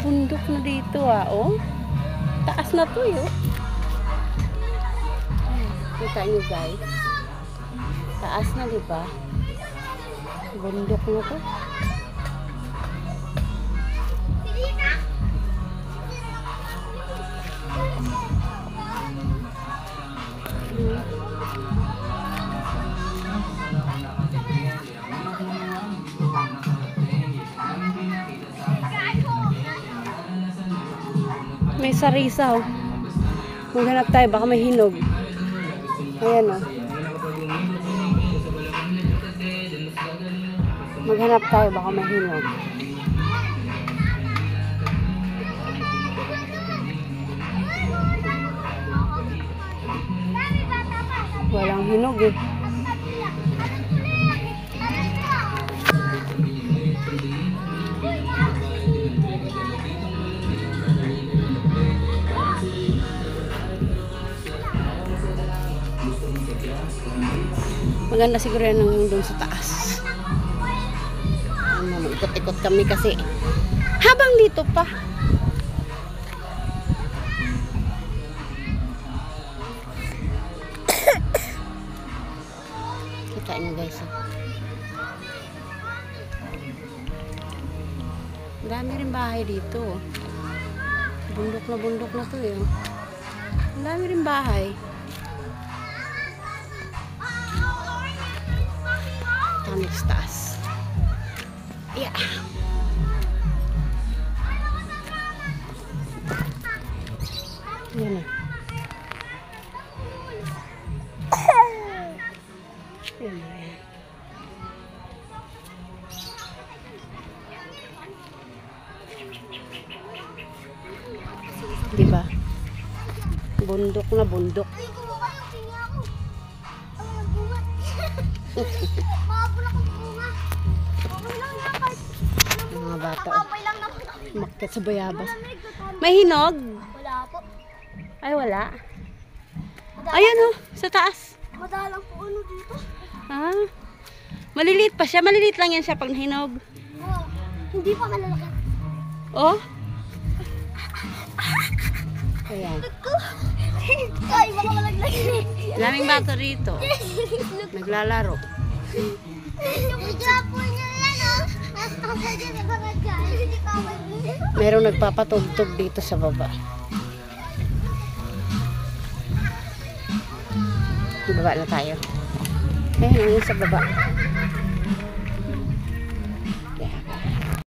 bundok na dito oh. Taas na to yun. Kita nyo guys. Taas na diba? Bundok na to. May sarisaw. Maghanap tayo, baka may hinog. Ayan o. Maghanap tayo, baka may hinog. Walang hinog eh. Maganda siguro yan ng doon sa taas. Ikot-ikot kami kasi habang dito pa. Kita nyo guys. Dami rin bahay dito. Bundok na to yun. Dami rin bahay. Kami sa taas. Yeah. Yan eh. Yan eh. Diba? Bundok na bundok. Mga bata umakyat sa bayabas. May hinog? Wala po. Ay wala. Ayan oh, sa taas. Madalang po ano dito. Ah, maliliit pa siya. Maliliit lang yan siya pag nahinog. Oh, hindi pa malalaki. Oh. Ayan. Ay, baka malaglag. Daming bata rito. Naglalaro. Naglapo niya yan oh. Merong nagpapatugtog dito sa baba. Baba na tayo. Ayan, yung sa baba.